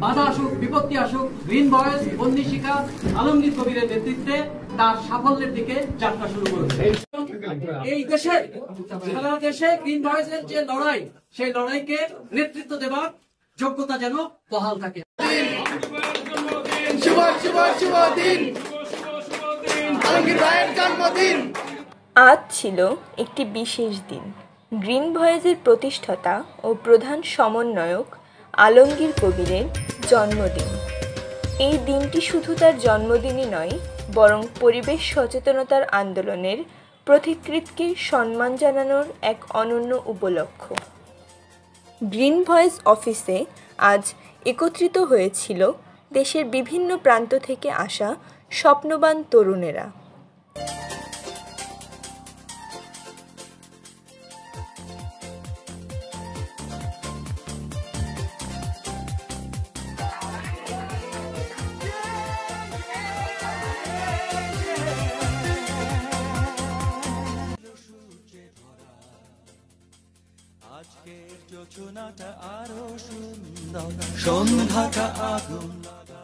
বাধা আসুক বিপত্তি আসুক, গ্রিন ভয়েস বন্দি শিখা আলমগীর কবিরের নেতৃত্বে তার সাফল্যের দিকে যাত্রা শুরু করেছে। এই দেশে সারা দেশে গ্রিন ভয়েসের যে লড়াই, সেই লড়াইকে নেতৃত্ব দেবার যোগ্যতা যেন বহাল থাকে। আজ ছিল একটি বিশেষ দিন। গ্রিন ভয়েসের প্রতিষ্ঠাতা ও প্রধান সমন্বয়ক আলমগীর কবিরের জন্মদিন। এই দিনটি শুধু তার জন্মদিনই নয়, বরং পরিবেশ সচেতনতার আন্দোলনের পথিকৃৎকে সম্মান জানানোর এক অনন্য উপলক্ষ। গ্রিন ভয়েস অফিসে আজ একত্রিত হয়েছিল দেশের বিভিন্ন প্রান্ত থেকে আসা স্বপ্নবান তরুণেরা। আজকের যোজনাটা আরো সুন্দর, সন্ধ্যাটা আগুন লাগা,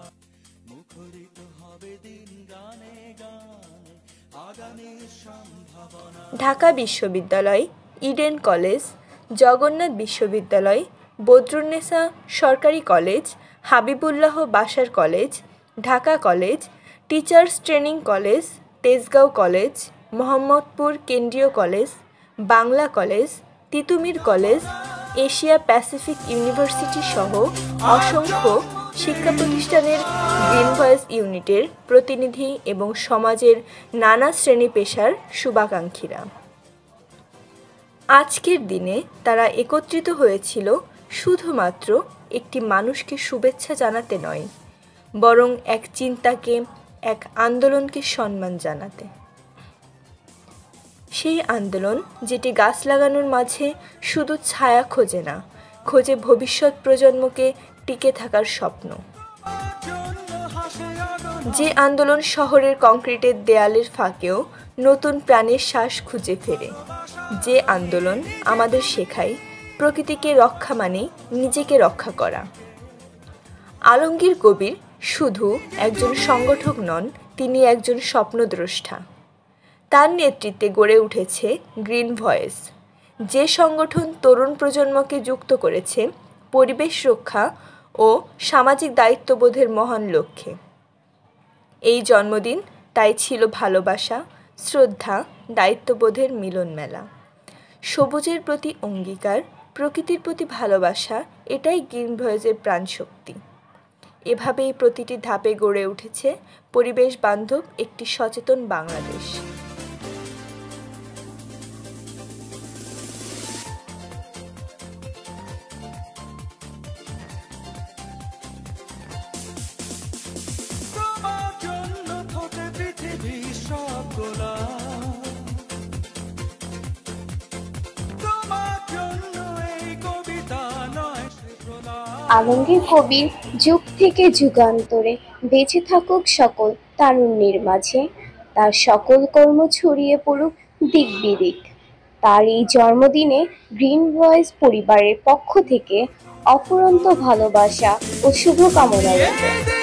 মুখরিত হবে দিন গানে গানে, আগামীর সম্ভাবনা। ঢাকা বিশ্ববিদ্যালয়, ইডেন কলেজ, জগন্নাথ বিশ্ববিদ্যালয়, বদরুন্নেসা সরকারি college, Habibullah Bashar college, Dhaka college, teachers training college, Tejgaon college, Mohammadpur কেন্দ্রীয় college, Bangla college, Titumir college, Asia Pacific university সহ অসংখ্য শিক্ষা প্রতিষ্ঠানের গ্রিন ভয়েস ইউনিটের প্রতিনিধি এবং সমাজের নানা শ্রেণী পেশার শুভাকাঙ্ক্ষীরা। আজকের দিনে তারা একত্রিত হয়েছিল শুধুমাত্র একটি মানুষকে শুভেচ্ছা জানাতে নয়, বরং এক চিন্তাকে, এক আন্দোলনকে সম্মান জানাতে। সেই আন্দোলন যেটি গাছ লাগানোর মাঝে শুধু ছায়া খোঁজে না, খোঁজে ভবিষ্যৎ প্রজন্মকে টিকে থাকার স্বপ্ন। যে আন্দোলন শহরের কংক্রিটের দেয়ালের ফাঁকেও নতুন প্রাণের শ্বাস খুঁজে ফেরে। যে আন্দোলন আমাদের শেখায় প্রকৃতিকে রক্ষা মানে নিজেকে রক্ষা করা। আলমগীর কবির শুধু একজন সংগঠক নন, তিনি একজন স্বপ্নদ্রষ্টা। তার নেতৃত্বে গড়ে উঠেছে গ্রিন ভয়েস, যে সংগঠন তরুণ প্রজন্মকে যুক্ত করেছে পরিবেশ রক্ষা ও সামাজিক দায়িত্ববোধের মহান লক্ষ্যে। এই জন্মদিন তাই ছিল ভালোবাসা, শ্রদ্ধা, দায়িত্ববোধের মিলন মেলা। সবুজের প্রতি অঙ্গীকার, প্রকৃতির প্রতি ভালোবাসা, এটাই গ্রিন ভয়েসের প্রাণশক্তি। এভাবেই প্রতিটি ধাপে গড়ে উঠেছে পরিবেশ বান্ধব একটি সচেতন বাংলাদেশ। আলমগীর কবির যুগ থেকে যুগান্তরে বেঁচে থাকুক সকল তারুণ্যের মাঝে, তার সকল কর্ম ছড়িয়ে পড়ুক দিক বিদিক। তার এই জন্মদিনে গ্রিন ভয়েস পরিবারের পক্ষ থেকে অফুরন্ত ভালোবাসা ও শুভকামনা রইল।